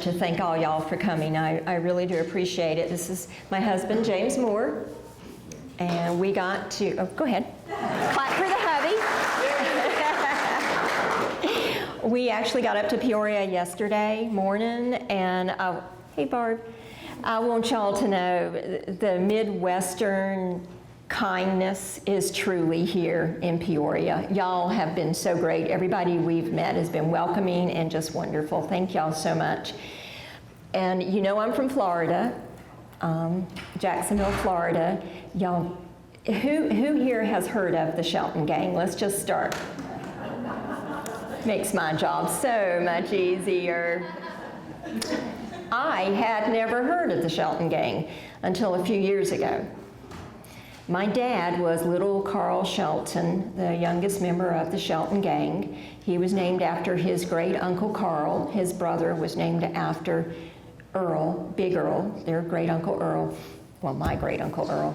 to thank all y'all for coming. I really do appreciate it. This is my husband, James Moore, and we got to, oh, go ahead. Clap for the hubby. We actually got up to Peoria yesterday morning, and hey Barb, I want y'all to know the Midwestern kindness is truly here in Peoria. Y'all have been so great. Everybody we've met has been welcoming and just wonderful. Thank y'all so much. And you know I'm from Florida, Jacksonville, Florida. Y'all, who here has heard of the Shelton Gang? Let's just start. Makes my job so much easier. I had never heard of the Shelton Gang until a few years ago. My dad was little Carl Shelton, the youngest member of the Shelton Gang. He was named after his great uncle Carl. His brother was named after Earl, Big Earl, their great uncle Earl. Well, my great uncle Earl.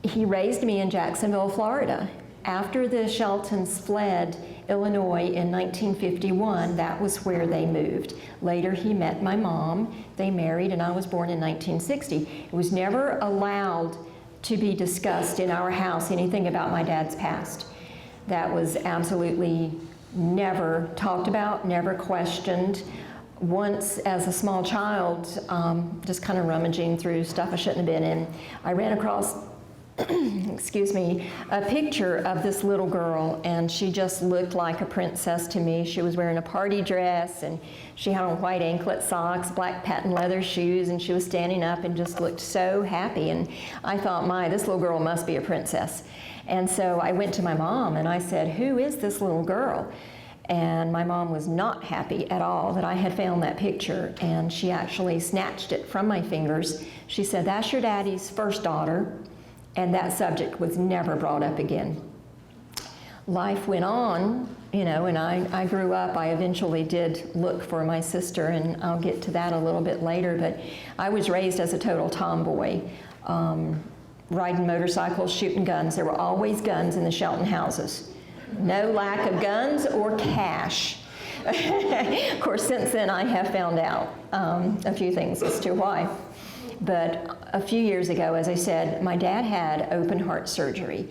He raised me in Jacksonville, Florida. After the Sheltons fled Illinois in 1951, that was where they moved. Later he met my mom, they married, and I was born in 1960. It was never allowed to be discussed in our house anything about my dad's past. That was absolutely never talked about, never questioned. Once as a small child, just kind of rummaging through stuff I shouldn't have been in, I ran across excuse me, a picture of this little girl, and she just looked like a princess to me. She was wearing a party dress, and she had on white anklet socks, black patent leather shoes, and she was standing up and just looked so happy. And I thought, this little girl must be a princess. And so I went to my mom and I said, who is this little girl? And my mom was not happy at all that I had found that picture, and she actually snatched it from my fingers. She said, that's your daddy's first daughter. And that subject was never brought up again. Life went on, you know, and I grew up. I eventually did look for my sister, and I'll get to that a little bit later, but I was raised as a total tomboy, riding motorcycles, shooting guns. There were always guns in the Shelton houses. No lack of guns or cash. Of course, since then I have found out a few things as to why. But a few years ago, as I said, my dad had open heart surgery.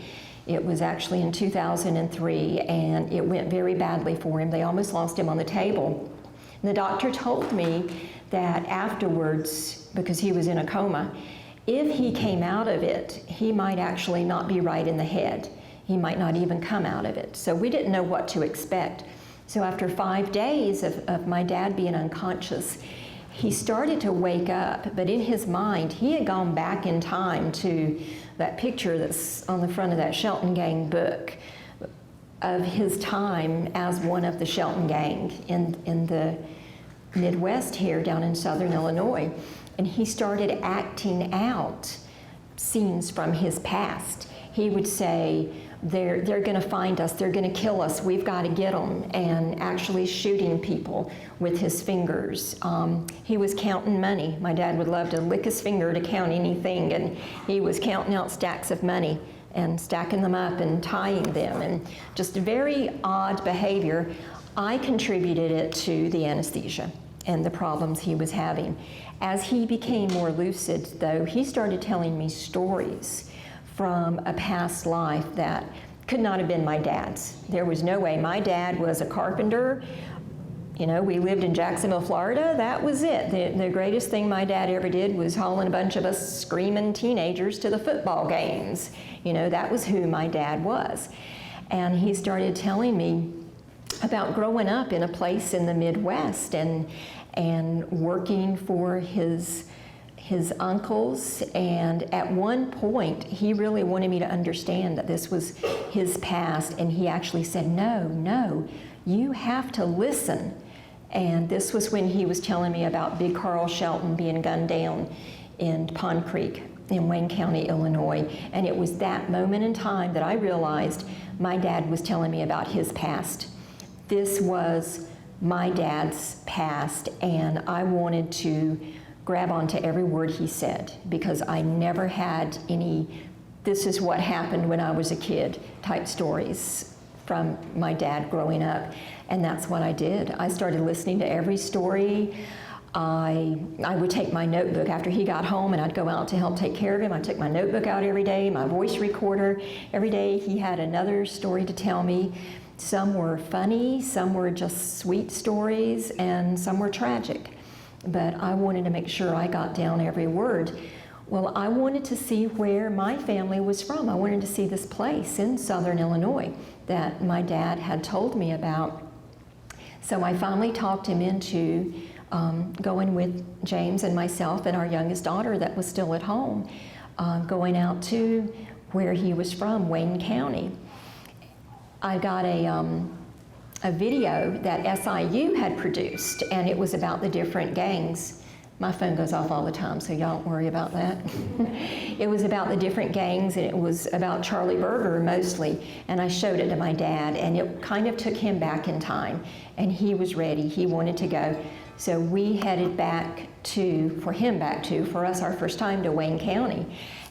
It was actually in 2003, and it went very badly for him. They almost lost him on the table. And the doctor told me that afterwards, because he was in a coma, if he came out of it, he might actually not be right in the head. He might not even come out of it. So we didn't know what to expect. So after 5 days of my dad being unconscious, he started to wake up, but in his mind, he had gone back in time to that picture that's on the front of that Shelton Gang book of his time as one of the Shelton Gang in the Midwest here down in Southern Illinois. And he started acting out scenes from his past. He would say, they're going to find us, they're going to kill us, we've got to get them, and actually shooting people with his fingers. He was counting money. My dad would love to lick his finger to count anything, and he was counting out stacks of money and stacking them up and tying them, and just very odd behavior. I contributed it to the anesthesia and the problems he was having. As he became more lucid, though, he started telling me stories from a past life that could not have been my dad's. There was no way. My dad was a carpenter. You know, we lived in Jacksonville, Florida. That was it. The greatest thing my dad ever did was hauling a bunch of us screaming teenagers to the football games. You know, that was who my dad was. And he started telling me about growing up in a place in the Midwest and working for his uncles, and at one point he really wanted me to understand that this was his past, and he actually said, no, you have to listen. And this was when he was telling me about Big Carl Shelton being gunned down in Pond Creek in Wayne County, Illinois. And it was that moment in time that I realized my dad was telling me about his past. This was my dad's past, and I wanted to grab onto every word he said, because I never had any, this is what happened when I was a kid type stories from my dad growing up. And that's what I did. I started listening to every story. I would take my notebook after he got home, and I'd go out to help take care of him. I took my notebook out every day, my voice recorder. Every day he had another story to tell me. Some were funny, some were just sweet stories, and some were tragic. But I wanted to make sure I got down every word. Well, I wanted to see where my family was from. I wanted to see this place in southern Illinois that my dad had told me about. So I finally talked him into going with James and myself and our youngest daughter that was still at home, going out to where he was from, Wayne County. I got a video that SIU had produced, and it was about the different gangs. My phone goes off all the time, so y'all don't worry about that. It was about the different gangs, and it was about Charlie Berger mostly, and I showed it to my dad, and it kind of took him back in time, and he was ready. He wanted to go. So we headed back for us, our first time to Wayne County.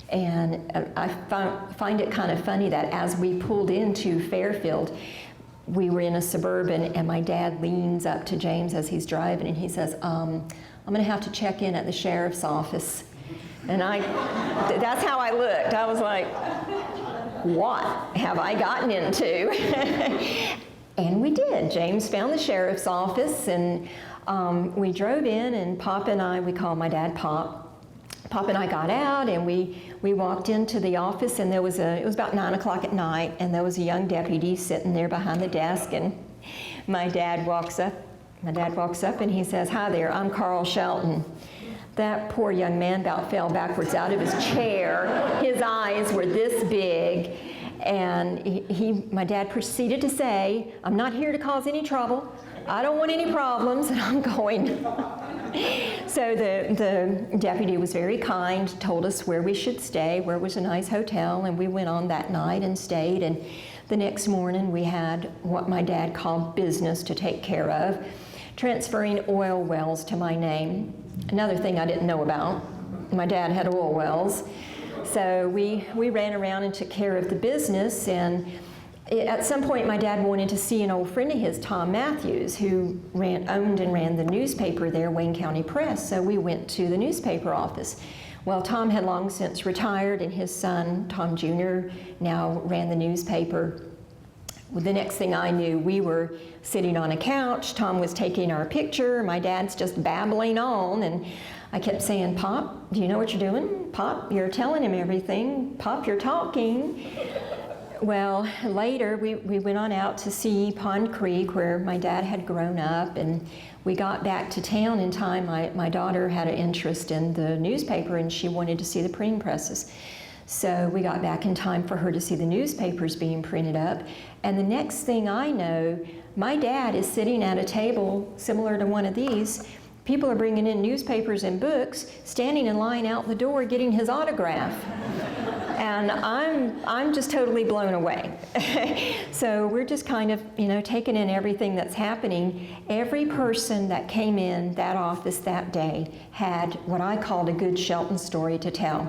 And I find it kind of funny that as we pulled into Fairfield, we were in a Suburban, and my dad leans up to James as he's driving, and he says, I'm gonna have to check in at the sheriff's office. And that's how I looked. I was like, what have I gotten into? And we did. James found the sheriff's office, and we drove in, and Pop and I, we call my dad Pop. Pop and I got out, and we walked into the office, and it was about 9 o'clock at night, and there was a young deputy sitting there behind the desk, and my dad walks up and he says, "Hi there, I'm Carl Shelton." That poor young man about fell backwards out of his chair. His eyes were this big, and my dad proceeded to say, "I'm not here to cause any trouble. I don't want any problems," and I'm going. So the deputy was very kind, told us where we should stay, where was a nice hotel, and we went on that night and stayed. And the next morning we had what my dad called business to take care of, transferring oil wells to my name. Another thing I didn't know about, my dad had oil wells. So we ran around and took care of the business, and at some point my dad wanted to see an old friend of his, Tom Matthews, who owned and ran the newspaper there, Wayne County Press. So we went to the newspaper office. Well, Tom had long since retired, and his son, Tom Jr., now ran the newspaper. Well, the next thing I knew, we were sitting on a couch. Tom was taking our picture. My dad's just babbling on, and I kept saying, "Pop, do you know what you're doing? Pop, you're telling him everything. Pop, you're talking." Well, later we went on out to see Pond Creek, where my dad had grown up, and we got back to town in time. My daughter had an interest in the newspaper, and she wanted to see the printing presses. So we got back in time for her to see the newspapers being printed up. And the next thing I know, my dad is sitting at a table similar to one of these. People are bringing in newspapers and books, standing in line out the door getting his autograph. And I'm just totally blown away. So we're just kind of, taking in everything that's happening. Every person that came in that office that day had what I called a good Shelton story to tell.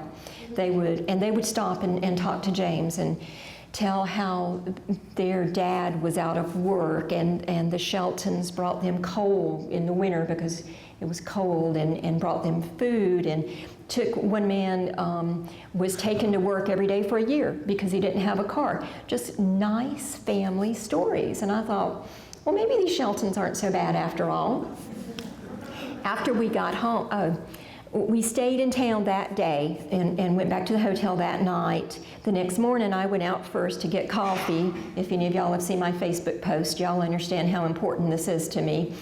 They would stop and talk to James and tell how their dad was out of work, and the Sheltons brought them coal in the winter because it was cold, and brought them food, and one man was taken to work every day for a year because he didn't have a car. Just nice family stories. And I thought, well, maybe these Sheltons aren't so bad after all. After we got home, we stayed in town that day and went back to the hotel that night. The next morning I went out first to get coffee. If any of y'all have seen my Facebook post, y'all understand how important this is to me.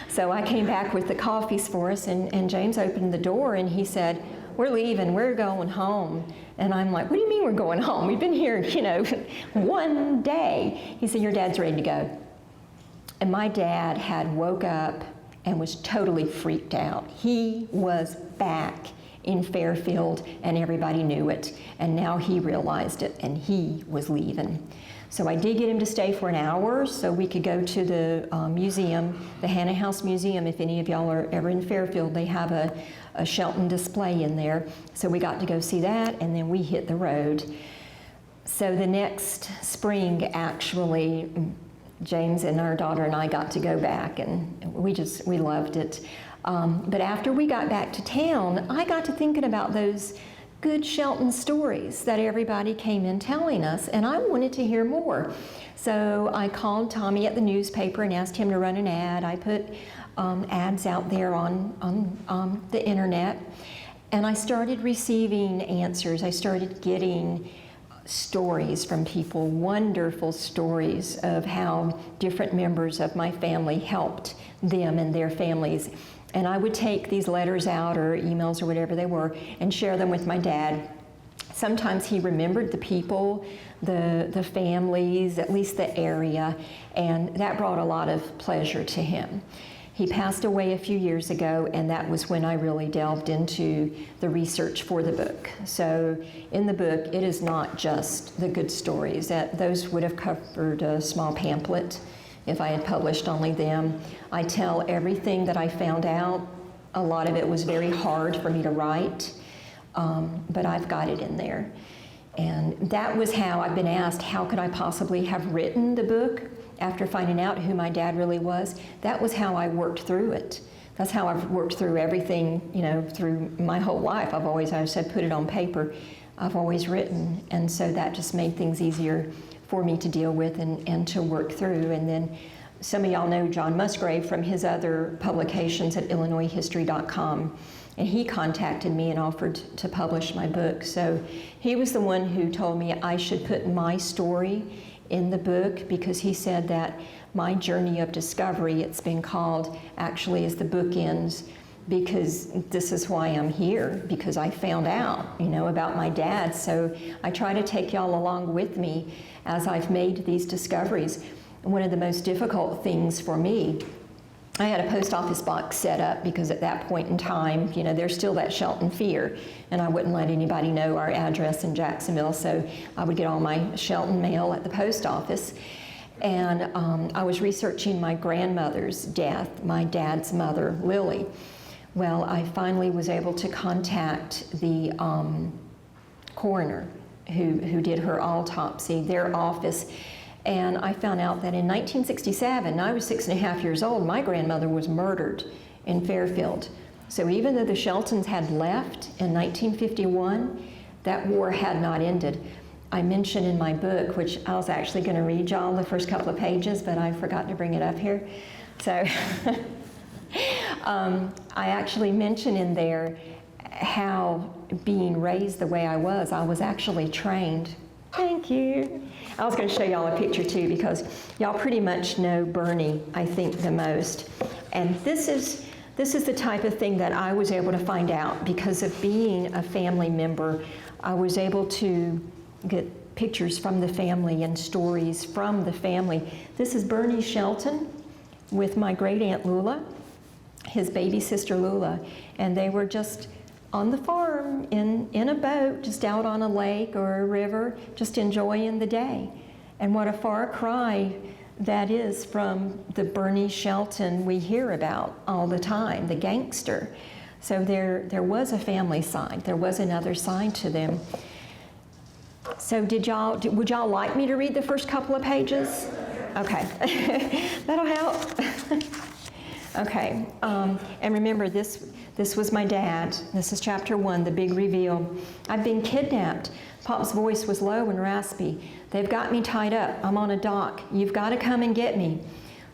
So I came back with the coffees for us, and James opened the door and he said, "We're leaving, we're going home." And I'm like, "What do you mean we're going home? We've been here, 1 day." He said, "Your dad's ready to go." And my dad had woke up and was totally freaked out. He was back in Fairfield, and everybody knew it. And now he realized it, and he was leaving. So I did get him to stay for an hour so we could go to the museum, the Hannah House Museum. If any of y'all are ever in Fairfield, they have a Shelton display in there. So we got to go see that, and then we hit the road. So the next spring, actually, James and our daughter and I got to go back, and we loved it. But after we got back to town, I got to thinking about those good Shelton stories that everybody came in telling us, and I wanted to hear more. So I called Tommy at the newspaper and asked him to run an ad. I put ads out there on the internet, and I started receiving answers. I started getting stories from people, wonderful stories of how different members of my family helped them and their families. And I would take these letters out, or emails or whatever they were, and share them with my dad. Sometimes he remembered the people, the families, at least the area, and that brought a lot of pleasure to him. He passed away a few years ago, and that was when I really delved into the research for the book. So in the book, it is not just the good stories. Those would have covered a small pamphlet if I had published only them. I tell everything that I found out. A lot of it was very hard for me to write, but I've got it in there. And that was how I've been asked, how could I possibly have written the book after finding out who my dad really was? That was how I worked through it. That's how I've worked through everything, through my whole life. I've said, put it on paper. I've always written, and so that just made things easier for me to deal with and to work through. And then some of y'all know John Musgrave from his other publications at illinoishistory.com, and he contacted me and offered to publish my book. So he was the one who told me I should put my story in the book, because he said that my journey of discovery, it's been called, actually is the bookends, because this is why I'm here, because I found out, about my dad. So I try to take y'all along with me as I've made these discoveries. One of the most difficult things for me, I had a post office box set up because at that point in time, there's still that Shelton fear, and I wouldn't let anybody know our address in Jacksonville, so I would get all my Shelton mail at the post office. And I was researching my grandmother's death, my dad's mother, Lily. Well, I finally was able to contact the coroner who did her autopsy, their office, and I found out that in 1967, I was 6.5 years old, my grandmother was murdered in Fairfield. So even though the Sheltons had left in 1951, that war had not ended. I mention in my book, which I was actually going to read y'all the first couple of pages, but I forgot to bring it up here. So I actually mention in there how being raised the way I was actually trained. Thank you. I was going to show y'all a picture too, because y'all pretty much know Bernie, I think, the most. And this is the type of thing that I was able to find out because of being a family member. I was able to get pictures from the family and stories from the family. This is Bernie Shelton with my great aunt Lula, his baby sister Lula, and they were just on the farm in a boat, just out on a lake or a river, just enjoying the day. And what a far cry that is from the Bernie Shelton we hear about all the time, the gangster. So there was a family side. There was another side to them. So would y'all like me to read the first couple of pages? Okay, that'll help. Okay, and remember this was my dad. This is chapter 1, the big reveal. I've been kidnapped. Pop's voice was low and raspy. They've got me tied up. I'm on a dock. You've got to come and get me.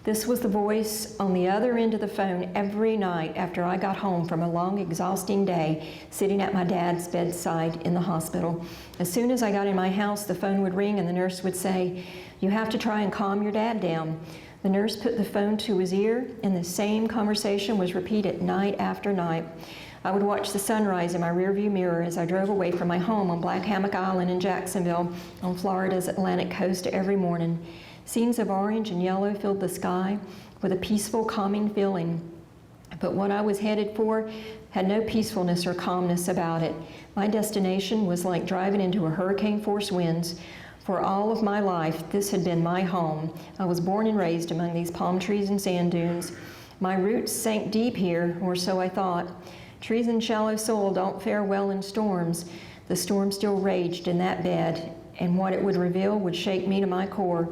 This was the voice on the other end of the phone every night after I got home from a long, exhausting day sitting at my dad's bedside in the hospital. As soon as I got in my house, the phone would ring and the nurse would say, "You have to try and calm your dad down." The nurse put the phone to his ear, and the same conversation was repeated night after night. I would watch the sunrise in my rearview mirror as I drove away from my home on Black Hammock Island in Jacksonville on Florida's Atlantic coast every morning. Scenes of orange and yellow filled the sky with a peaceful, calming feeling. But what I was headed for had no peacefulness or calmness about it. My destination was like driving into a hurricane-force winds. For all of my life, this had been my home. I was born and raised among these palm trees and sand dunes. My roots sank deep here, or so I thought. Trees and shallow soil don't fare well in storms. The storm still raged in that bed, and what it would reveal would shake me to my core.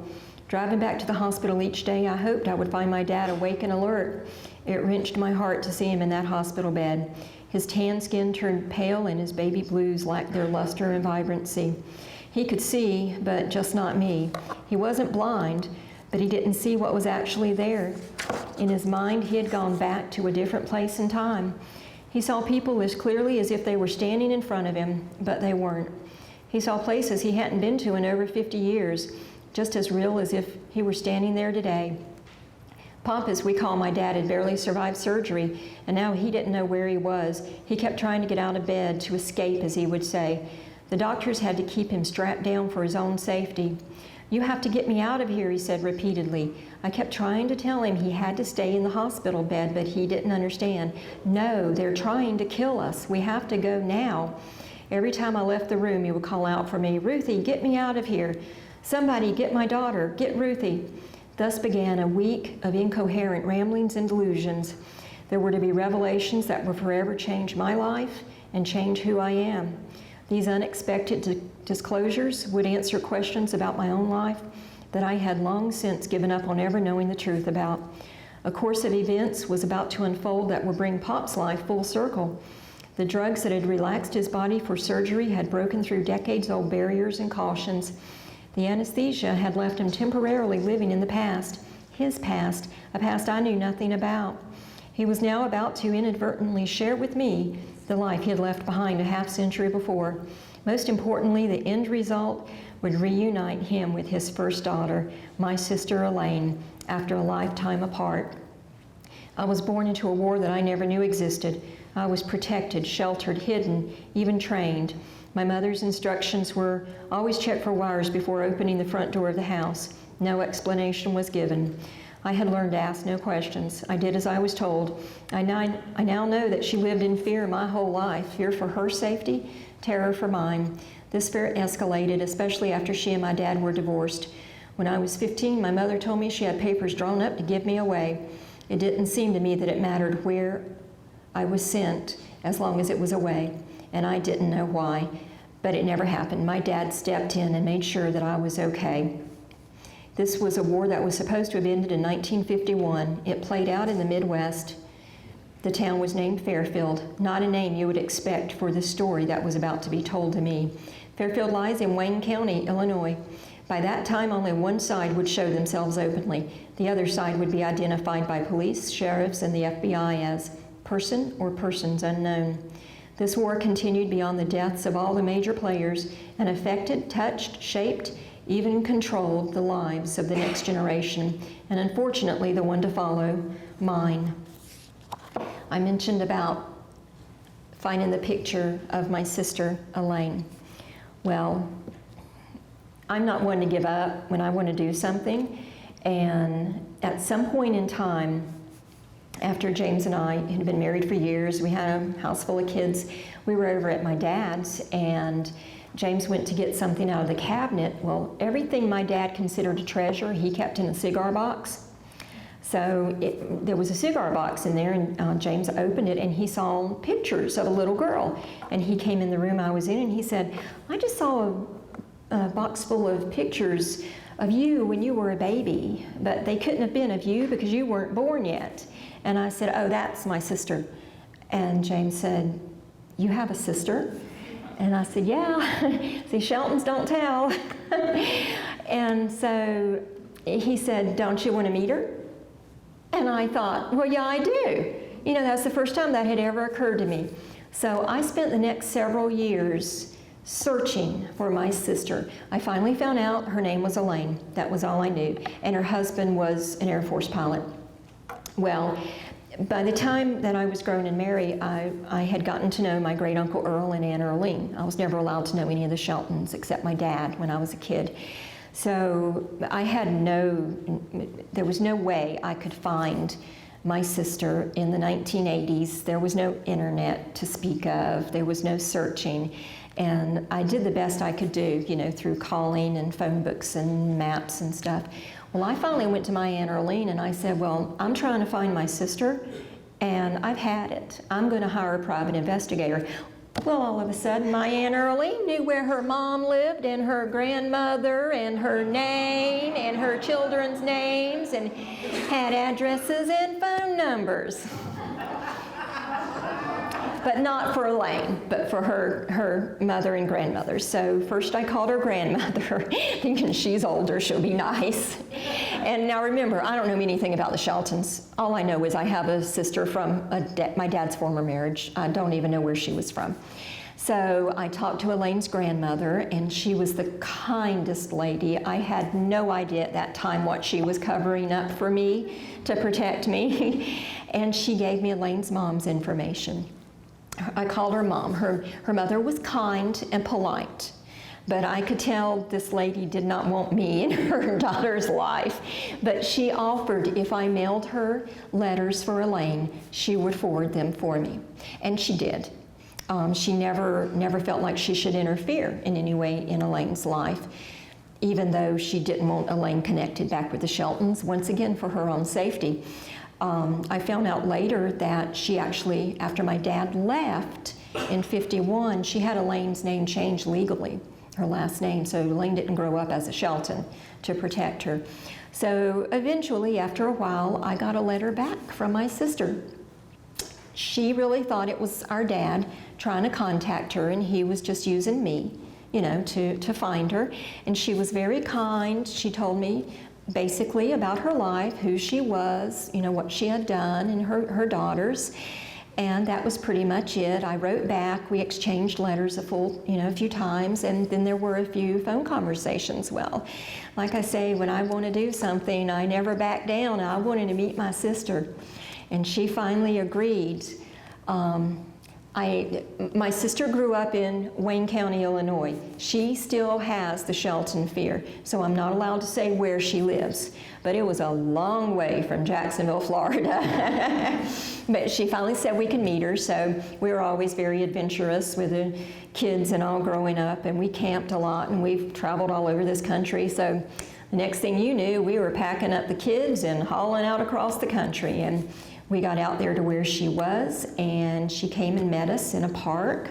Driving back to the hospital each day, I hoped I would find my dad awake and alert. It wrenched my heart to see him in that hospital bed. His tan skin turned pale and his baby blues lacked their luster and vibrancy. He could see, but just not me. He wasn't blind, but he didn't see what was actually there. In his mind, he had gone back to a different place and time. He saw people as clearly as if they were standing in front of him, but they weren't. He saw places he hadn't been to in over 50 years, just as real as if he were standing there today. Pop, as we call my dad, had barely survived surgery, and now he didn't know where he was. He kept trying to get out of bed, to escape, as he would say. The doctors had to keep him strapped down for his own safety. "You have to get me out of here," he said repeatedly. I kept trying to tell him he had to stay in the hospital bed, but he didn't understand. "No, they're trying to kill us. We have to go now." Every time I left the room, he would call out for me, "Ruthie, get me out of here. Somebody, get my daughter. Get Ruthie." Thus began a week of incoherent ramblings and delusions. There were to be revelations that would forever change my life and change who I am. These unexpected disclosures would answer questions about my own life that I had long since given up on ever knowing the truth about. A course of events was about to unfold that would bring Pop's life full circle. The drugs that had relaxed his body for surgery had broken through decades-old barriers and cautions. The anesthesia had left him temporarily living in the past, his past, a past I knew nothing about. He was now about to inadvertently share with me the life he had left behind a half-century before. Most importantly, the end result would reunite him with his first daughter, my sister Elaine, after a lifetime apart. I was born into a war that I never knew existed. I was protected, sheltered, hidden, even trained. My mother's instructions were always check for wires before opening the front door of the house. No explanation was given. I had learned to ask no questions. I did as I was told. I now know that she lived in fear my whole life, fear for her safety, terror for mine. This fear escalated, especially after she and my dad were divorced. When I was 15, my mother told me she had papers drawn up to give me away. It didn't seem to me that it mattered where I was sent as long as it was away, and I didn't know why, but it never happened. My dad stepped in and made sure that I was okay. This was a war that was supposed to have ended in 1951. It played out in the Midwest. The town was named Fairfield, not a name you would expect for the story that was about to be told to me. Fairfield lies in Wayne County, Illinois. By that time, only one side would show themselves openly. The other side would be identified by police, sheriffs, and the FBI as person or persons unknown. This war continued beyond the deaths of all the major players and affected, touched, shaped, even controlled the lives of the next generation, and unfortunately the one to follow, mine. I mentioned about finding the picture of my sister, Elaine. Well, I'm not one to give up when I want to do something, and at some point in time, after James and I had been married for years, we had a house full of kids, we were over at my dad's, and James went to get something out of the cabinet. Well, everything my dad considered a treasure, he kept in a cigar box. So there was a cigar box in there, and James opened it, and he saw pictures of a little girl. And he came in the room I was in, and he said, "I just saw a box full of pictures of you when you were a baby, but they couldn't have been of you because you weren't born yet." And I said, "Oh, that's my sister." And James said, "You have a sister?" And I said, "Yeah." See, Sheltons don't tell. And so he said, "Don't you want to meet her?" And I thought, well, yeah, I do. You know, that's the first time that had ever occurred to me. So I spent the next several years searching for my sister. I finally found out her name was Elaine. That was all I knew. And her husband was an Air Force pilot. Well, by the time that I was grown and married, I had gotten to know my great uncle Earl and Aunt Earlene. I was never allowed to know any of the Sheltons except my dad when I was a kid. So I had there was no way I could find my sister in the 1980s. There was no internet to speak of. There was no searching. And I did the best I could do, you know, through calling and phone books and maps and stuff. Well, I finally went to my Aunt Earlene and I said, "Well, I'm trying to find my sister and I've had it. I'm going to hire a private investigator." Well, all of a sudden, my Aunt Earlie knew where her mom lived and her grandmother and her name and her children's names and had addresses and phone numbers. But not for Elaine, but for her mother and grandmother. So first I called her grandmother, thinking she's older, she'll be nice. And now remember, I don't know anything about the Sheltons. All I know is I have a sister from my dad's former marriage. I don't even know where she was from. So I talked to Elaine's grandmother, and she was the kindest lady. I had no idea at that time what she was covering up for me to protect me. And she gave me Elaine's mom's information. I called her mom. Her mother was kind and polite, but I could tell this lady did not want me in her daughter's life. But she offered if I mailed her letters for Elaine, she would forward them for me. And she did. She never felt like she should interfere in any way in Elaine's life, even though she didn't want Elaine connected back with the Sheltons, once again for her own safety. I found out later that she actually, after my dad left in '51, she had Elaine's name changed legally, her last name, so Elaine didn't grow up as a Shelton to protect her. So eventually, after a while, I got a letter back from my sister. She really thought it was our dad trying to contact her, and he was just using me, to find her. And she was very kind. She told me basically about her life, who she was, what she had done, and her daughters. And that was pretty much it. I wrote back. We exchanged letters a few times, and then there were a few phone conversations. Well, like I say, when I want to do something, I never back down. I wanted to meet my sister, and she finally agreed. My sister grew up in Wayne County, Illinois. She still has the Shelton fear, so I'm not allowed to say where she lives. But it was a long way from Jacksonville, Florida. But she finally said we could meet her, so we were always very adventurous with the kids and all growing up, and we camped a lot, and we've traveled all over this country. So the next thing you knew, we were packing up the kids and hauling out across the country. And we got out there to where she was, and she came and met us in a park.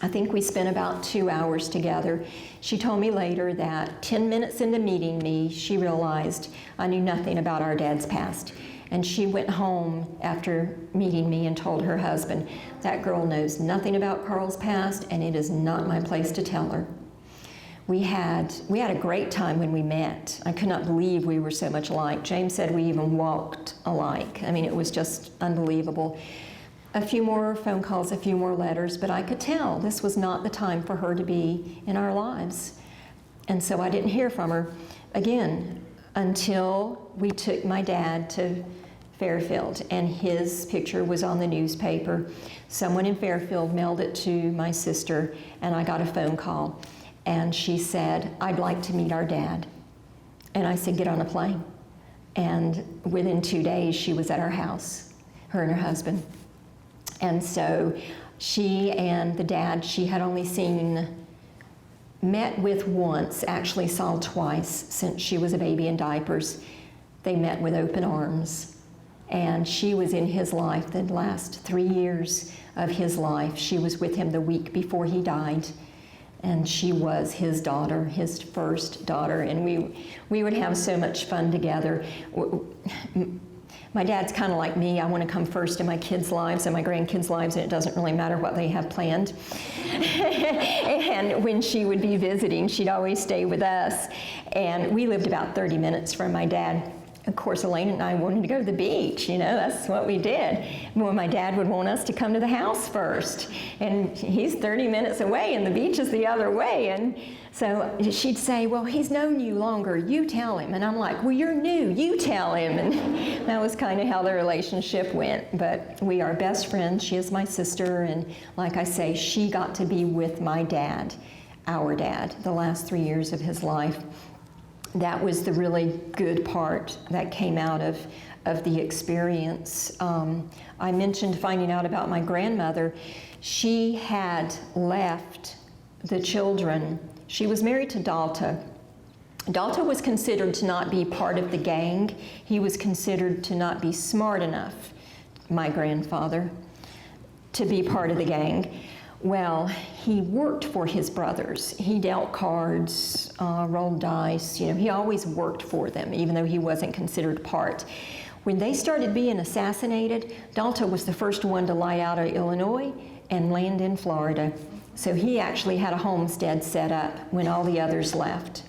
I think we spent about 2 hours together. She told me later that 10 minutes into meeting me, she realized I knew nothing about our dad's past. And she went home after meeting me and told her husband, that girl knows nothing about Carl's past, and it is not my place to tell her. We had a great time when we met. I could not believe we were so much alike. James said we even walked alike. I mean, it was just unbelievable. A few more phone calls, a few more letters, but I could tell this was not the time for her to be in our lives. And so I didn't hear from her again until we took my dad to Fairfield, and his picture was on the newspaper. Someone in Fairfield mailed it to my sister, and I got a phone call. And she said, I'd like to meet our dad. And I said, get on a plane. And within 2 days, she was at our house, her and her husband. And so she and the dad, she had only met with once, actually saw twice since she was a baby in diapers. They met with open arms. And she was in his life the last 3 years of his life. She was with him the week before he died. And she was his daughter, his first daughter, and we would have so much fun together. My dad's kind of like me. I want to come first in my kids' lives and my grandkids' lives, and it doesn't really matter what they have planned. And when she would be visiting, she'd always stay with us. And we lived about 30 minutes from my dad. Of course, Elaine and I wanted to go to the beach, that's what we did. Well, my dad would want us to come to the house first, and he's 30 minutes away, and the beach is the other way. And so she'd say, well, he's known you longer, you tell him. And I'm like, well, you're new, you tell him. And that was kind of how the relationship went. But we are best friends. She is my sister, and like I say, she got to be with my dad, our dad, the last 3 years of his life. That was the really good part that came out of the experience. I mentioned finding out about my grandmother. She had left the children. She was married to Dalta. Dalta was considered to not be part of the gang. He was considered to not be smart enough, my grandfather, to be part of the gang. Well, he worked for his brothers. He dealt cards, rolled dice. You know, he always worked for them, even though he wasn't considered part. When they started being assassinated, Dalton was the first one to lie out of Illinois and land in Florida. So he actually had a homestead set up when all the others left.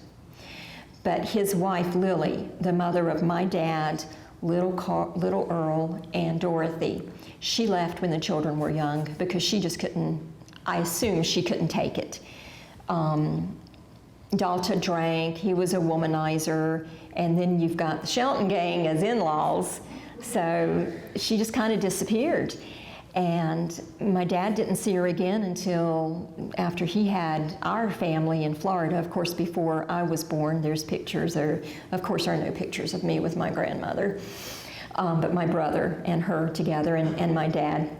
But his wife, Lily, the mother of my dad, little Earl, and Dorothy, she left when the children were young because she just couldn't, I assume she couldn't take it. Dalton drank, he was a womanizer, and then you've got the Shelton gang as in-laws, so she just kind of disappeared. And my dad didn't see her again until after he had our family in Florida. Of course, before I was born, there's pictures. There, of course, are no pictures of me with my grandmother, but my brother and her together, and my dad.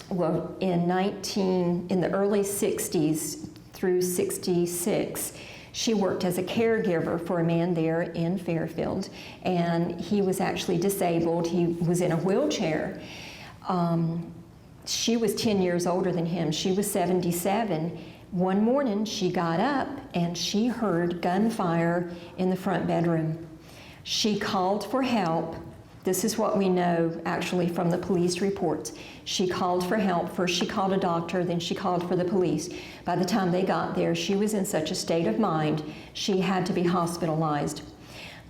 Well, in the early 60s through 66, she worked as a caregiver for a man there in Fairfield, and he was actually disabled. He was in a wheelchair. She was 10 years older than him. She was 77. One morning, she got up and she heard gunfire in the front bedroom. She called for help. This is what we know actually from the police reports. She called for help. First she called a doctor, then she called for the police. By the time they got there, she was in such a state of mind, she had to be hospitalized.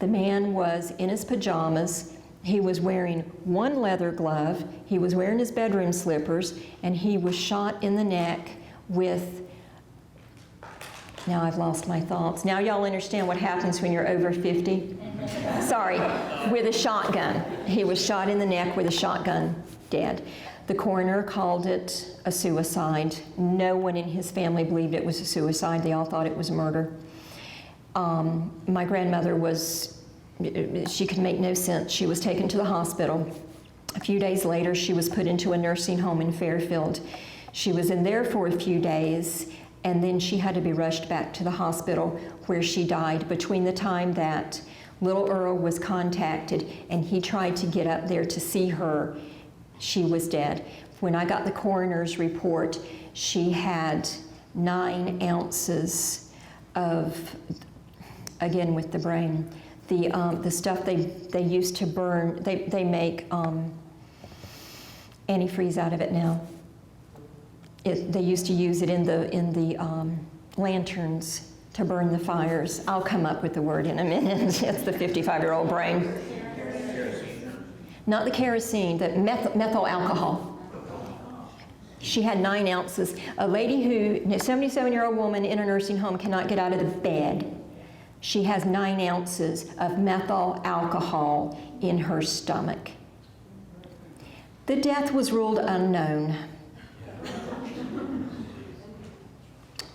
The man was in his pajamas. He was wearing one leather glove, he was wearing his bedroom slippers, and he was shot in the neck with, now I've lost my thoughts. Now y'all understand what happens when you're over 50? Sorry, with a shotgun. He was shot in the neck with a shotgun, dead. The coroner called it a suicide. No one in his family believed it was a suicide. They all thought it was murder. My grandmother she could make no sense. She was taken to the hospital. A few days later, she was put into a nursing home in Fairfield. She was in there for a few days, and then she had to be rushed back to the hospital where she died. Between the time that little Earl was contacted and he tried to get up there to see her, she was dead. When I got the coroner's report, she had 9 ounces of, again with the brain, the stuff they used to burn, they make antifreeze out of it now. They used to use it in the lanterns to burn the fires. I'll come up with the word in a minute. It's the 55-year-old brain. Not the kerosene, the methyl alcohol. She had 9 ounces. A 77-year-old woman in a nursing home cannot get out of the bed. She has 9 ounces of methyl alcohol in her stomach. The death was ruled unknown.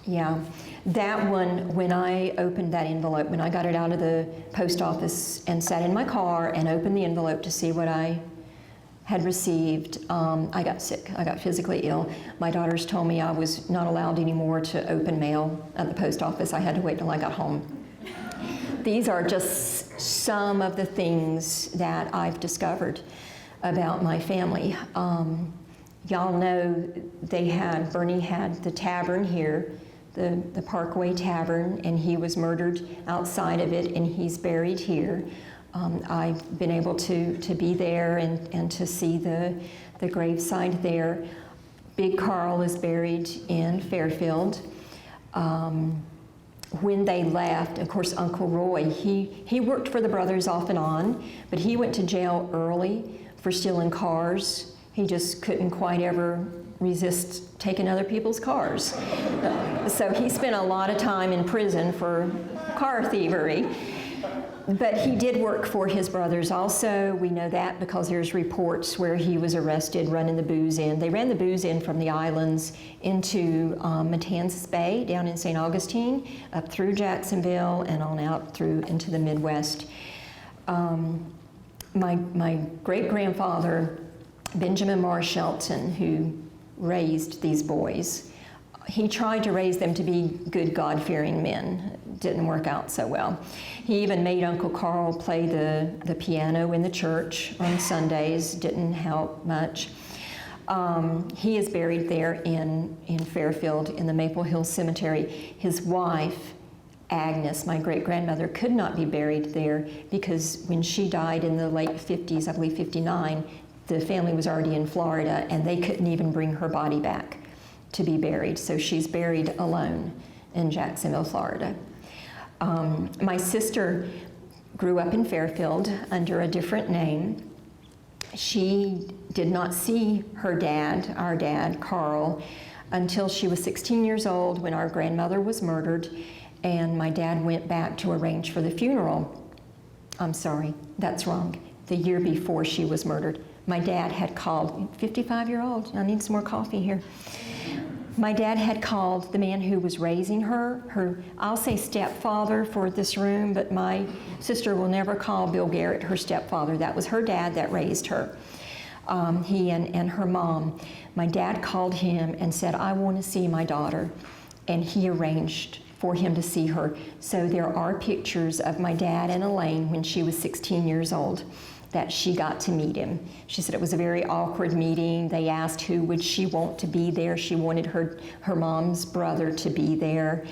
Yeah, that one, when I opened that envelope, when I got it out of the post office and sat in my car and opened the envelope to see what I had received, I got sick. I got physically ill. My daughters told me I was not allowed anymore to open mail at the post office. I had to wait till I got home. These are just some of the things that I've discovered about my family. Y'all know Bernie had the tavern here, the Parkway Tavern, and he was murdered outside of it, and he's buried here. I've been able to be there and to see the graveside there. Big Carl is buried in Fairfield. When they left, of course, Uncle Roy, he worked for the brothers off and on, but he went to jail early for stealing cars. He just couldn't quite ever resist taking other people's cars. So he spent a lot of time in prison for car thievery. But he did work for his brothers also. We know that because there's reports where he was arrested running the booze in. They ran the booze in from the islands into Matanzas Bay down in St. Augustine, up through Jacksonville and on out through into the Midwest. My great-grandfather, Benjamin Mar Shelton, who raised these boys, he tried to raise them to be good God-fearing men. Didn't work out so well. He even made Uncle Carl play the piano in the church on Sundays. Didn't help much. He is buried there in Fairfield in the Maple Hill Cemetery. His wife, Agnes, my great-grandmother, could not be buried there because when she died in the late 50s, I believe 59, the family was already in Florida and they couldn't even bring her body back to be buried. So she's buried alone in Jacksonville, Florida. My sister grew up in Fairfield under a different name. She did not see her dad, our dad, Carl, until she was 16 years old when our grandmother was murdered, and my dad went back to arrange for the funeral. I'm sorry, that's wrong. The year before she was murdered. My dad had called, 55-year-old, I need some more coffee here. My dad had called the man who was raising her, I'll say stepfather for this room, but my sister will never call Bill Garrett her stepfather. That was her dad that raised her, he and her mom. My dad called him and said, I want to see my daughter, and he arranged for him to see her. So there are pictures of my dad and Elaine when she was 16 years old that she got to meet him. She said it was a very awkward meeting. They asked who would she want to be there. She wanted her mom's brother to be there.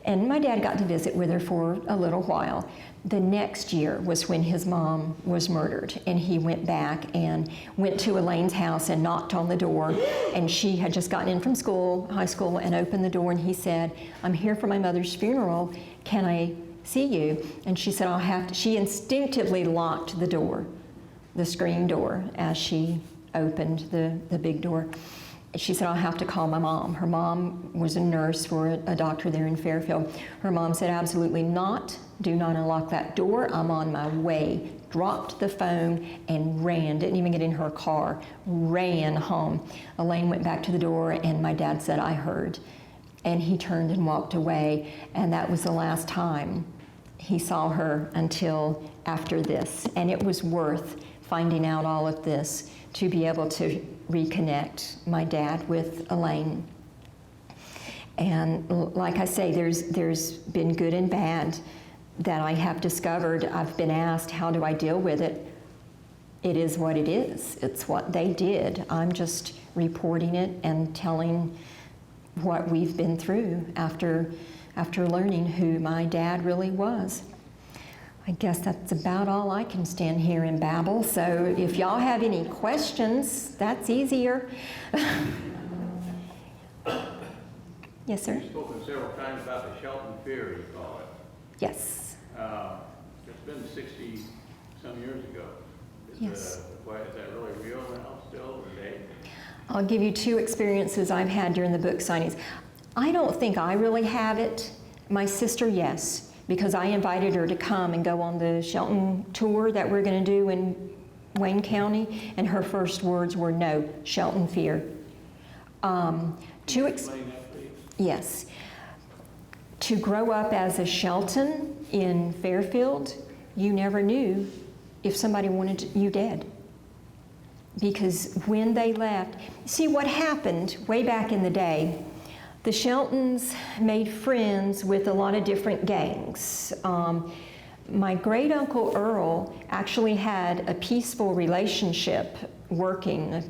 And my dad got to visit with her for a little while. The next year was when his mom was murdered, and he went back and went to Elaine's house and knocked on the door, and she had just gotten in from school, high school, and opened the door, and he said, I'm here for my mother's funeral, can I see you? And she said, I'll have to. She instinctively locked the door, the screen door, as she opened the big door. She said, I'll have to call my mom. Her mom was a nurse for a doctor there in Fairfield. Her mom said, absolutely not. Do not unlock that door. I'm on my way. Dropped the phone and ran, didn't even get in her car, ran home. Elaine went back to the door and my dad said, I heard. And he turned and walked away, and that was the last time he saw her until after this. And it was worth finding out all of this to be able to reconnect my dad with Elaine. And like I say, there's been good and bad that I have discovered. I've been asked, how do I deal with it? It is what it is. It's what they did. I'm just reporting it and telling what we've been through after learning who my dad really was. I guess that's about all I can stand here and babble. So if y'all have any questions, that's easier. Yes, sir? You've spoken several times about the Shelton fear, you call it. Yes. It's been 60-some years ago. Yes. Is that really real now still today? I'll give you two experiences I've had during the book signings. I don't think I really have it. My sister, yes, because I invited her to come and go on the Shelton tour that we're going to do in Wayne County, and her first words were, no, Shelton fear. Yes. To grow up as a Shelton in Fairfield, you never knew if somebody wanted you dead. Because when they left, see what happened way back in the day, the Sheltons made friends with a lot of different gangs. My great uncle Earl actually had a peaceful relationship working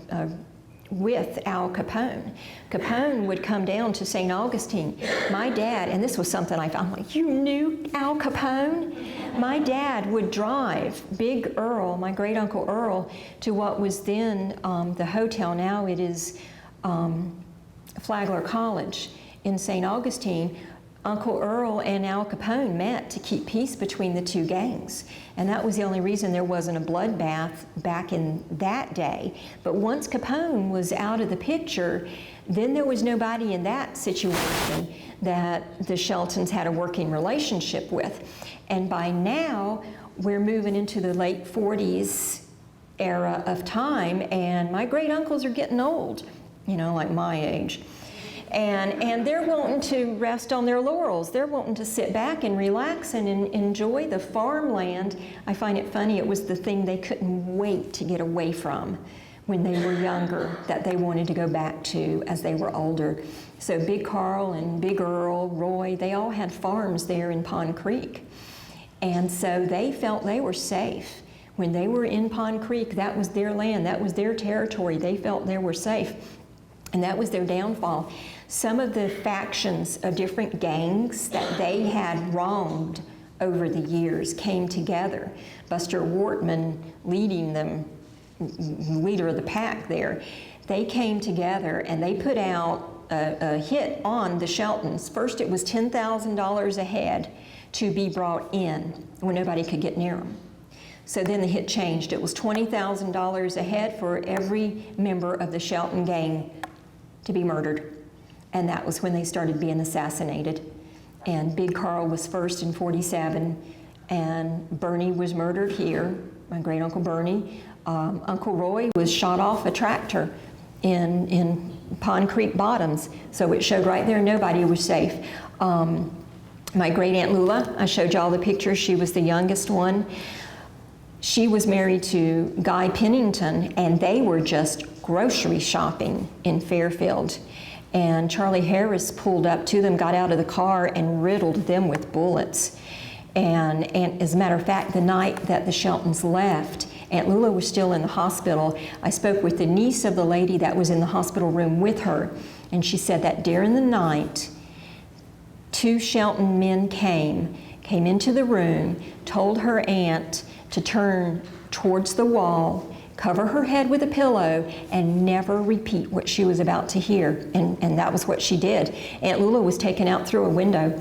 with Al Capone. Capone would come down to St. Augustine. My dad, and this was something I found, I'm like, you knew Al Capone? My dad would drive Big Earl, my great uncle Earl, to what was then the hotel. Now it is Flagler College in St. Augustine. Uncle Earl and Al Capone met to keep peace between the two gangs. And that was the only reason there wasn't a bloodbath back in that day. But once Capone was out of the picture, then there was nobody in that situation that the Sheltons had a working relationship with. And by now, we're moving into the late 40s era of time, and my great uncles are getting old, you know, like my age. And they're wanting to rest on their laurels. They're wanting to sit back and relax and enjoy the farmland. I find it funny, it was the thing they couldn't wait to get away from when they were younger, that they wanted to go back to as they were older. So Big Carl and Big Earl, Roy, they all had farms there in Pond Creek. And so they felt they were safe When they were in Pond Creek, that was their land, that was their territory. They felt they were safe, and that was their downfall. Some of the factions of different gangs that they had wronged over the years came together. Buster Wortman leading them, leader of the pack there. They came together and they put out a hit on the Sheltons. First it was $10,000 a head to be brought in when nobody could get near them. So then the hit changed. It was $20,000 a head for every member of the Shelton gang to be murdered. And that was when they started being assassinated. And Big Carl was first in 47, and Bernie was murdered here, my great Uncle Bernie. Uncle Roy was shot off a tractor in Pond Creek Bottoms, so it showed right there nobody was safe. My great Aunt Lula, I showed you all the pictures, she was the youngest one. She was married to Guy Pennington, and they were just grocery shopping in Fairfield. And Charlie Harris pulled up to them, got out of the car, and riddled them with bullets. And as a matter of fact, the night that the Sheltons left, Aunt Lula was still in the hospital. I spoke with the niece of the lady that was in the hospital room with her, and she said that during the night, 2 Shelton men came into the room, told her aunt to turn towards the wall, cover her head with a pillow, and never repeat what she was about to hear. And that was what she did. Aunt Lula was taken out through a window,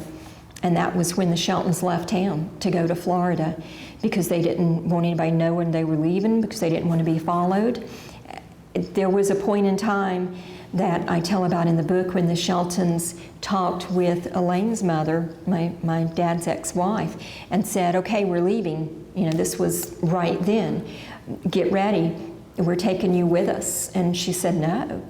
and that was when the Sheltons left town to go to Florida, because they didn't want anybody to know when they were leaving, because they didn't want to be followed. There was a point in time that I tell about in the book when the Sheltons talked with Elaine's mother, my dad's ex-wife, and said, okay, we're leaving. You know, this was right then. Get ready, we're taking you with us. And she said no.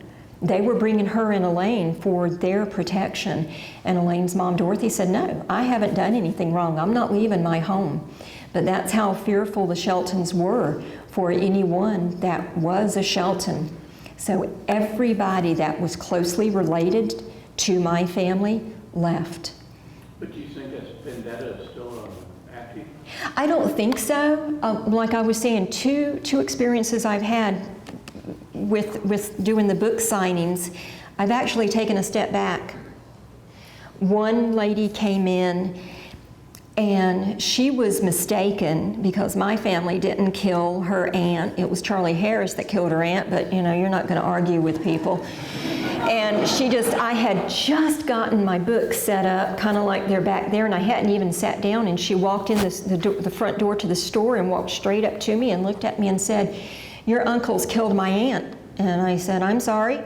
They were bringing her and Elaine for their protection. And Elaine's mom, Dorothy, said, no, I haven't done anything wrong. I'm not leaving my home. But that's how fearful the Sheltons were for anyone that was a Shelton. So everybody that was closely related to my family left. But do you think that vendetta is still active? I don't think so. Like I was saying, two experiences I've had with doing the book signings, I've actually taken a step back. One lady came in and she was mistaken because my family didn't kill her aunt. It was Charlie Harris that killed her aunt, but you know, you're not going to argue with people. And I had just gotten my book set up, kind of like they're back there, and I hadn't even sat down, and she walked in the front door to the store and walked straight up to me and looked at me and said, your uncle's killed my aunt. And I said, I'm sorry.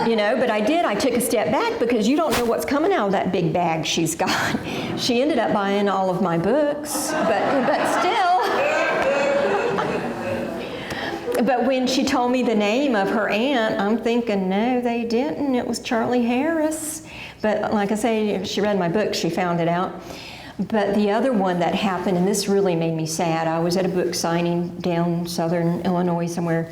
You know, but I did. I took a step back because you don't know what's coming out of that big bag she's got. She ended up buying all of my books, but still. But when she told me the name of her aunt, I'm thinking, no, they didn't. It was Charlie Harris. But like I say, if she read my book, she found it out. But the other one that happened, and this really made me sad, I was at a book signing down southern Illinois somewhere,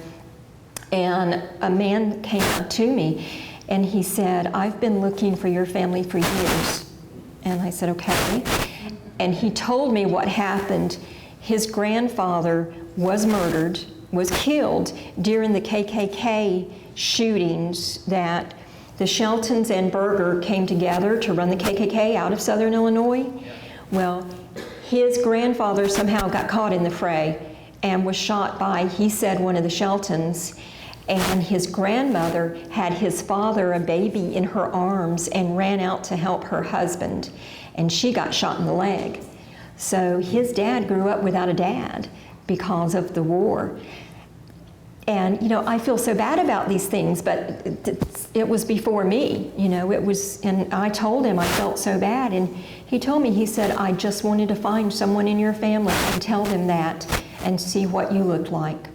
and a man came up to me and he said, I've been looking for your family for years. And I said, okay. And he told me what happened. His grandfather was murdered, was killed during the KKK shootings that the Sheltons and Berger came together to run the KKK out of southern Illinois. Well, his grandfather somehow got caught in the fray and was shot by, he said, one of the Sheltons. And his grandmother had his father, a baby, in her arms and ran out to help her husband. And she got shot in the leg. So his dad grew up without a dad because of the war. And, you know, I feel so bad about these things, but it was before me, you know, it was, and I told him I felt so bad. And he told me, he said, I just wanted to find someone in your family and tell them that and see what you looked like.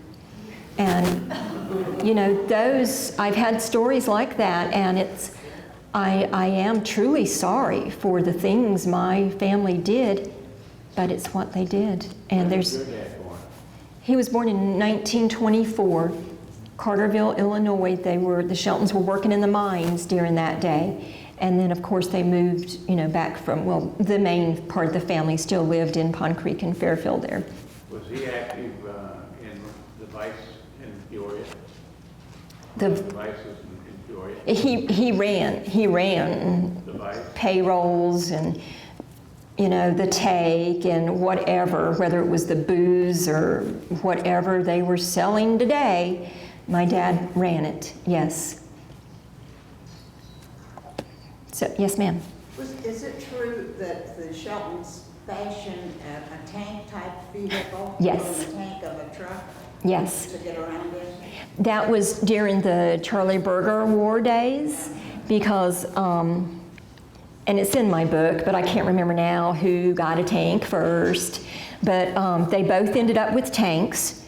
And, you know, I've had stories like that, and I am truly sorry for the things my family did, but it's what they did. And he was born in 1924, Carterville, Illinois. The Sheltons were working in the mines during that day. And then, of course, they moved, you know, back from, well, the main part of the family still lived in Pond Creek and Fairfield there. Was he active in the vice in Peoria? The Vices in Peoria? he ran The vice? payrolls and, you know, the take and whatever, whether it was the booze or whatever they were selling today, my dad ran it, yes. So, yes, ma'am. Is it true that the Sheltons fashioned a tank-type vehicle? Yes. From the tank of a truck? Yes. To get around in? That was during the Charlie Berger War days because, and it's in my book, but I can't remember now who got a tank first, but they both ended up with tanks,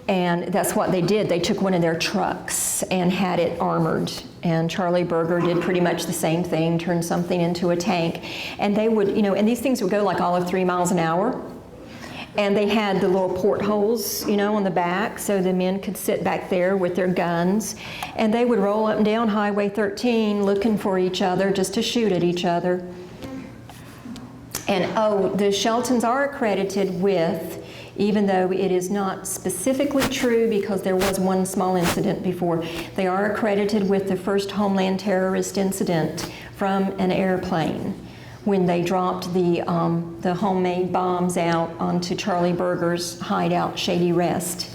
and that's what they did. They took one of their trucks and had it armored, and Charlie Berger did pretty much the same thing, turned something into a tank, and they would, you know, and these things would go like all of 3 miles an hour. And they had the little portholes, you know, on the back so the men could sit back there with their guns. And they would roll up and down Highway 13 looking for each other just to shoot at each other. And oh, the Sheltons are accredited with, even though it is not specifically true because there was one small incident before, they are accredited with the first Homeland terrorist incident from an airplane, when they dropped the homemade bombs out onto Charlie Berger's hideout, Shady Rest.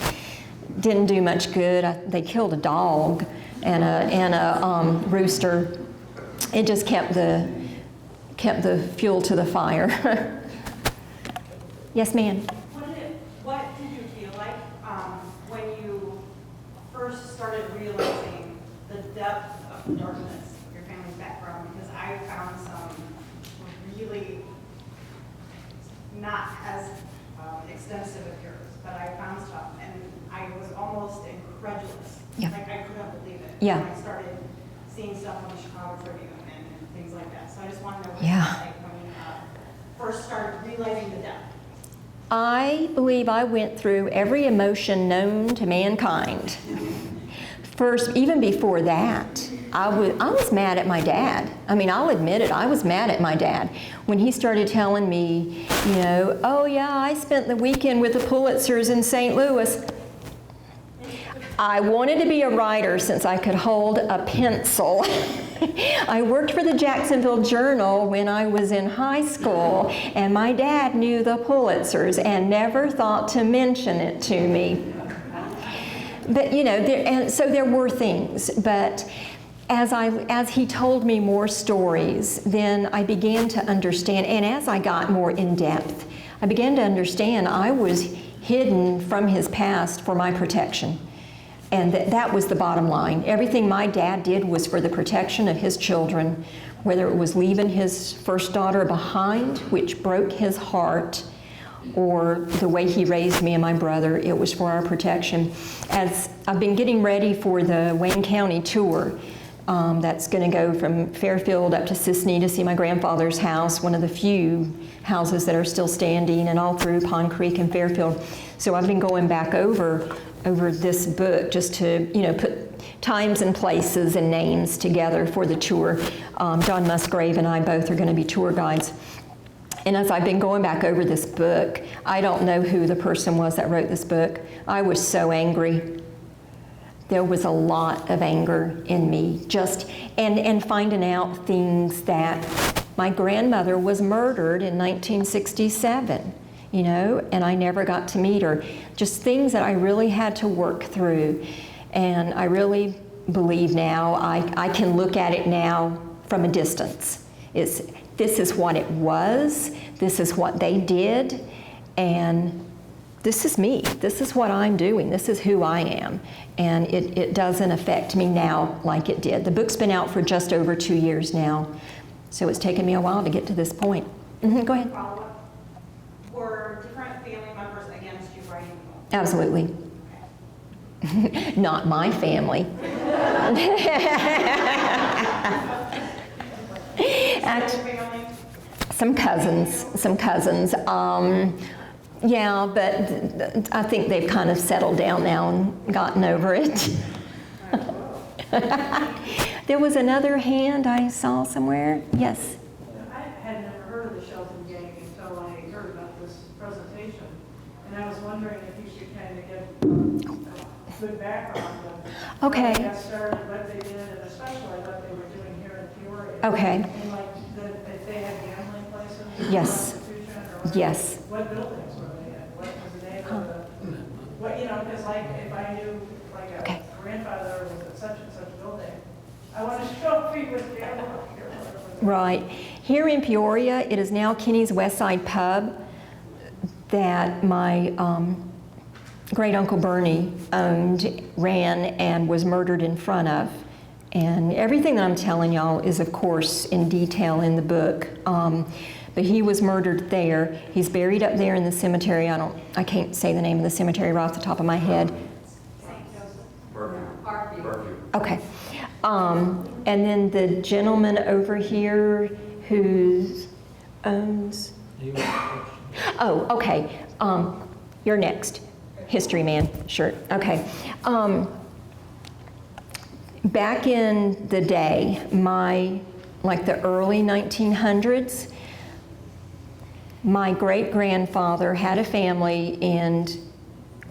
Didn't do much good. They killed a dog and a rooster. It just kept the fuel to the fire. Yes, ma'am. What did you feel like when you first started realizing the depth of the darkness of your family's background? Because I found some really not as extensive as yours, but I found stuff and I was almost incredulous. Yeah. Like I couldn't believe it. Yeah. When I started seeing stuff on the Chicago Tribune and things like that. So I just want to know what Yeah. it was like when you first started realizing the depth. I believe I went through every emotion known to mankind. First, even before that, I was mad at my dad. I mean, I'll admit it, I was mad at my dad. When he started telling me, you know, oh yeah, I spent the weekend with the Pulitzers in St. Louis. I wanted to be a writer since I could hold a pencil. I worked for the Jacksonville Journal when I was in high school, and my dad knew the Pulitzers and never thought to mention it to me. But you know, and so there were things, but as he told me more stories, then I began to understand, and as I got more in depth, I began to understand I was hidden from his past for my protection. And that was the bottom line. Everything my dad did was for the protection of his children, whether it was leaving his first daughter behind, which broke his heart, or the way he raised me and my brother, it was for our protection. As I've been getting ready for the Wayne County tour, that's going to go from Fairfield up to Sisney to see my grandfather's house, one of the few houses that are still standing, and all through Pond Creek and Fairfield. So I've been going back over this book just to, you know, put times and places and names together for the tour. John Musgrave and I both are going to be tour guides. And as I've been going back over this book, I don't know who the person was that wrote this book. I was so angry. There was a lot of anger in me, just, and finding out things that my grandmother was murdered in 1967, you know, and I never got to meet her. Just things that I really had to work through. And I really believe now, I can look at it now from a distance. This is what it was, this is what they did, and this is me. This is what I'm doing. This is who I am. And it doesn't affect me now like it did. The book's been out for just over 2 years now, so it's taken me a while to get to this point. Go ahead. Follow-up. Were different family members against you writing the book? Absolutely. Not my family. Family? Some cousins. Yeah, but I think they've kind of settled down now and gotten over it. There was another hand I saw somewhere. Yes. I had never heard of the Shelton gang until I heard about this presentation. And I was wondering wondering if you could kind of give a good background of Okay. how they got started, what they did, and especially what they were doing here in Peoria. Okay. And like, if they had gambling places? Yes. Prostitution, or what, Yes. what buildings were they in? What was the name of the, what, you know, because like, if I knew, like, a Okay. grandfather was at such and such building, I want to show if he was gambling here. Right. Here in Peoria, it is now Kenny's West Side Pub that my great uncle Bernie owned, ran, and was murdered in front of. And everything that I'm telling y'all is, of course, in detail in the book. But he was murdered there. He's buried up there in the cemetery. I can't say the name of the cemetery right off the top of my head. Okay. And then the gentleman over here who owns. Oh, okay. You're next. History man. Sure. Okay. Back in the day, like the early 1900s, my great-grandfather had a family in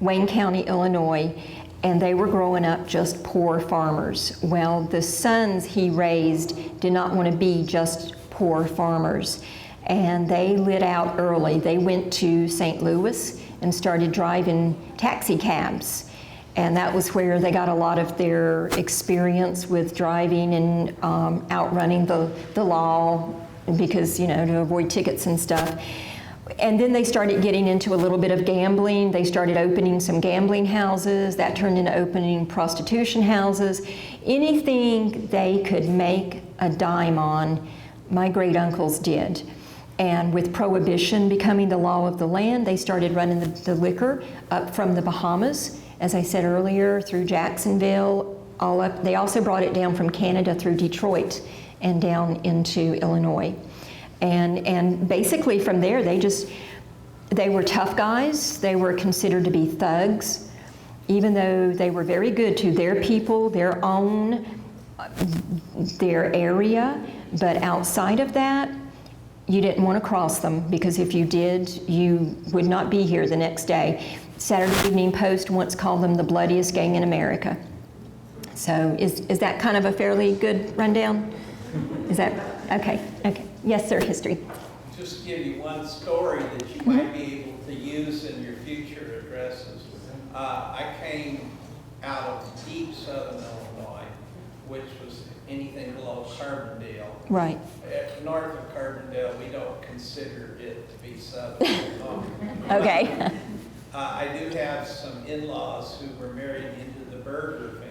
Wayne County, Illinois, and they were growing up just poor farmers. Well, the sons he raised did not want to be just poor farmers, and they lit out early. They went to St. Louis and started driving taxi cabs, and that was where they got a lot of their experience with driving and outrunning the law, because, you know, to avoid tickets and stuff. And then they started getting into a little bit of gambling. They started opening some gambling houses. That turned into opening prostitution houses. Anything they could make a dime on, my great uncles did. And with Prohibition becoming the law of the land, they started running the liquor up from the Bahamas, as I said earlier, through Jacksonville, all up. They also brought it down from Canada through Detroit and down into Illinois. And basically from there, they were tough guys. They were considered to be thugs, even though they were very good to their people, their area. But outside of that, you didn't want to cross them, because if you did, you would not be here the next day. Saturday Evening Post once called them the bloodiest gang in America. So is that kind of a fairly good rundown? Is that, okay. Yes, sir, history. Just give you one story that you might be able to use in your future addresses. I came out of deep southern Illinois, which was anything below Carbondale. Right. North of Carbondale, we don't consider it to be southern Illinois. Okay. I do have some in-laws who were married into the Berger family.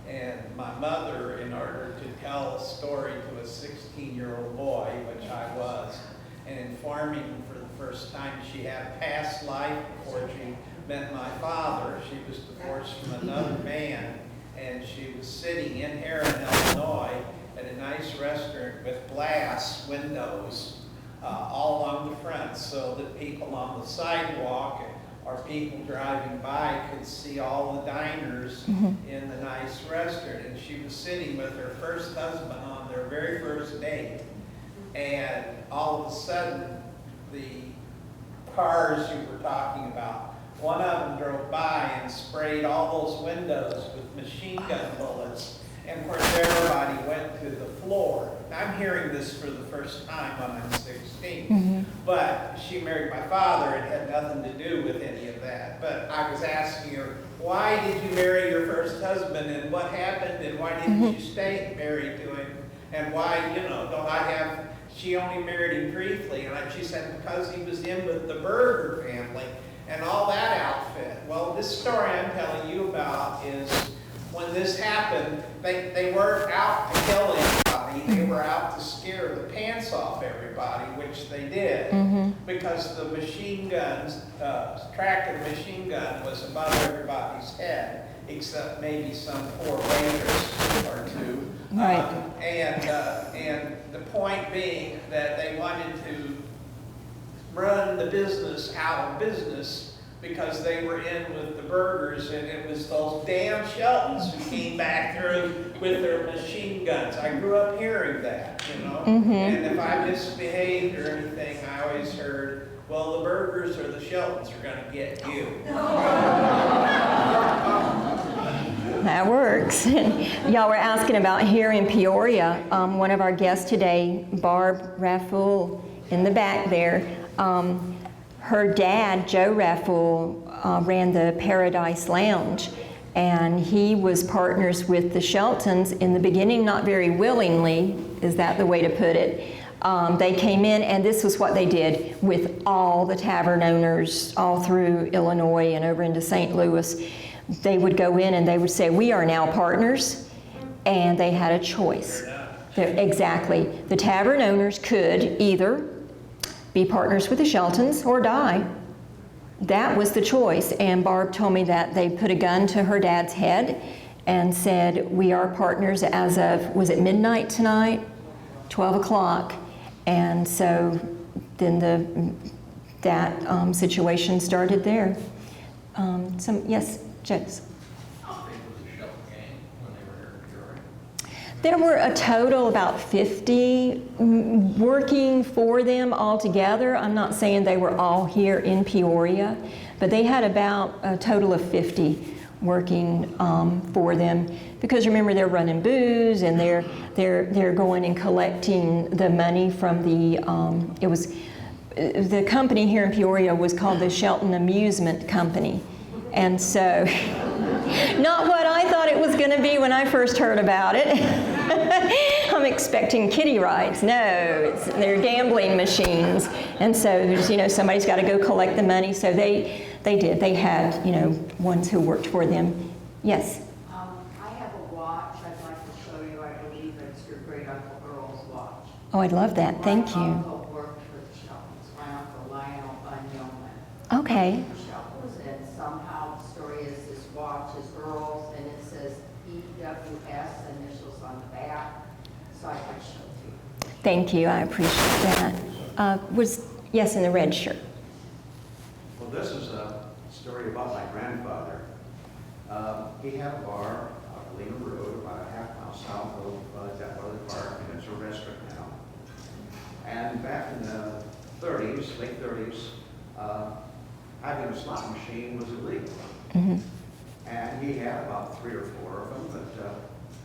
And my mother, in order to tell a story to a 16-year-old boy, which I was, and inform him for the first time she had a past life before she met my father. She was divorced from another man, and she was sitting in Heron, Illinois, at a nice restaurant with glass windows all along the front, so that people on the sidewalk or people driving by could see all the diners in the nice restaurant. And she was sitting with her first husband on their very first date. And all of a sudden, the cars you were talking about, one of them drove by and sprayed all those windows with machine gun bullets. And of course, everybody went to the floor. I'm hearing this for the first time when I'm 16. But she married my father. It had nothing to do with any of that. But I was asking her, why did you marry your first husband, and what happened, and why didn't you stay married to him? And why, you know, don't I have, she only married him briefly. And she said, because he was in with the Berger family and all that outfit. Well, this story I'm telling you about is, when this happened, they weren't out to kill anybody. They were out to scare the pants off everybody, which they did. Because the machine guns, tractor machine gun was above everybody's head, except maybe some poor waiters or two. Right. And the point being that they wanted to run the business out of business, because they were in with the Bergers, and it was those damn Sheltons who came back through with their machine guns. I grew up hearing that, you know. And if I misbehaved or anything, I always heard, Well, the Burgers or the Sheltons are gonna get you. That works. Y'all were asking about here in Peoria. One of our guests today, Barb Rafful, in the back there, her dad, Joe Rafful, ran the Paradise Lounge, and he was partners with the Sheltons in the beginning, not very willingly, is that the way to put it? They came in, and this was what they did with all the tavern owners all through Illinois and over into St. Louis. They would go in and they would say, we are now partners, and they had a choice. Exactly. The tavern owners could either be partners with the Sheltons or die. That was the choice, and Barb told me that they put a gun to her dad's head and said, we are partners as of, was it midnight tonight? 12 o'clock. And so then that situation started there. Yes, Jess? How big was the Shelton gang when they were here in Peoria? There were a total about 50 working for them altogether. I'm not saying they were all here in Peoria, but they had about a total of 50 working for them, because remember, they're running booze and they're going and collecting the money from the company here in Peoria was called the Shelton Amusement Company. And so, not what I thought it was going to be when I first heard about it. I'm expecting kiddie rides. No, they're gambling machines. And so, somebody's got to go collect the money. So they did. They had, ones who worked for them. Yes? I have a watch I'd like to show you. I believe it's your great Uncle Earl's watch. Oh, I'd love that. Thank My you. uncle worked for the Sheltons, my uncle Lionel Bunyeoman. Okay. Sheltons, and somehow the story is this watch is Earl's, and it says EWS initials on the back, so I could show it to you. Thank you. I appreciate that. Yes, in the red shirt. Well, this is a story about my grandfather. He had a bar on Lena Road, about a half mile south of Deadwood Park, and it's a restaurant now. And back in the 30s, late 30s, having a slot machine was illegal. Mm-hmm. And he had about 3 or 4 of them, but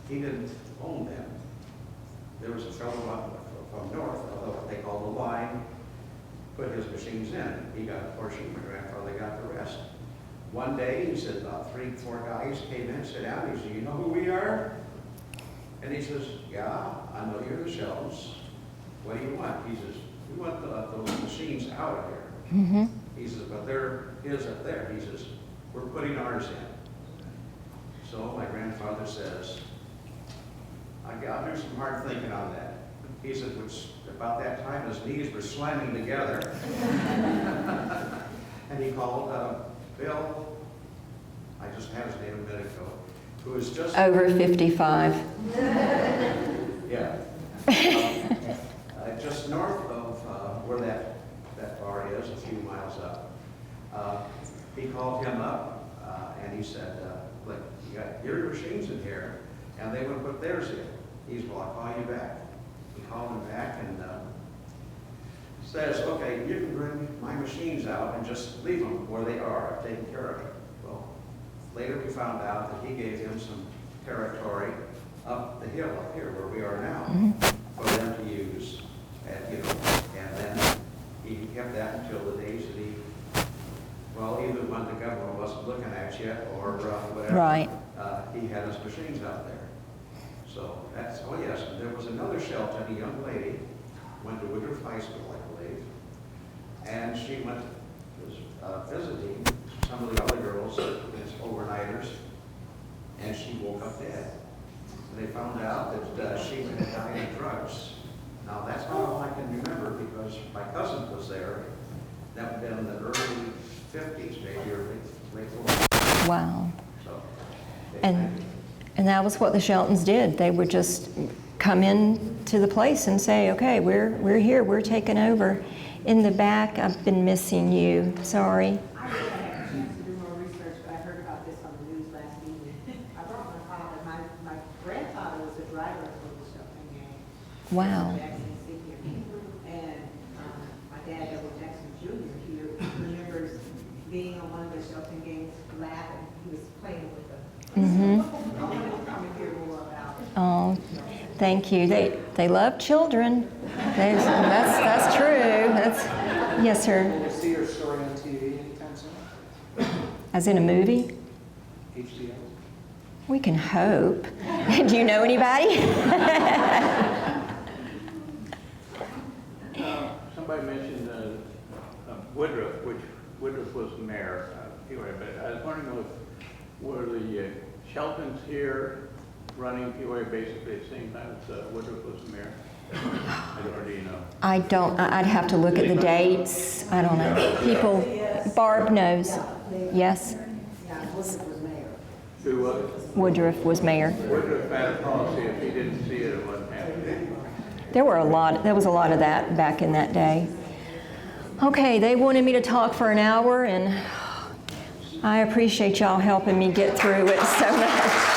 he didn't own them. There was a fellow up from north, what they call the line, put his machines in. He got a portion, my grandfather got the rest. One day, he said about 3, 4 guys came in, sat down, he said, you know who we are? And he says, yeah, I know you're the Sheltons. What do you want? He says, we want those machines out of here. Mm-hmm. He says, but there is up there. He says, we're putting ours in. So my grandfather says, I'll do some hard thinking on that. He said, which about that time his knees were slamming together. And he called Bill, I just had his name a minute ago, who was just Over 55. yeah, just north of where that bar is, a few miles up. He called him up and he said, look, you got your machines in here, and they would put theirs in. He's, well, I'll call you back. He called him back and says, okay, you can bring my machines out and just leave them where they are. I've taken care of it. Well, later we found out that he gave him some territory up the hill up here where we are now for them to use. And, and then he kept that until the days that he, well, either when the government wasn't looking at you or whatever. Right. He had his machines out there. So that's, oh yes, and there was another Shelton, a young lady, went to Woodruff High School, I believe, and she was visiting some of the other girls as overnighters, and she woke up dead. And they found out that she had died of drugs. Now that's not all I can remember because my cousin was there. That would have been in the early 50s, maybe, or late 40s. Wow. So, And that was what the Sheltons did. They would just come in to the place and say, okay, we're here, we're taking over. In the back, I've been missing you, sorry. I wish I had a chance to do more research, but I heard about this on the news last evening. I brought my father, my grandfather was a driver for the Shelton gang. Wow. Jackson Senior. And my dad, Edward Jackson Jr., the Shelton gangs laugh, and he was playing with them. Mhm. I wanted to come and hear more about it. Oh, thank you. They love children. That's true. Yes, sir. Will we see your story on TV anytime soon? As in a movie? HBO? We can hope. Do you know anybody? Somebody mentioned Woodruff, which Woodruff was the mayor of Peoria, but I was wondering if were the Sheltons here running Peoria basically at the same time as Woodruff was the mayor? Or do you know? I don't, I'd have to look at the dates. I don't know. People, Barb knows. Yes, Who was? Woodruff was mayor. Woodruff had a policy, if he didn't see it, it wasn't happening. There was a lot of that back in that day. Okay, they wanted me to talk for an hour, and I appreciate y'all helping me get through it so much.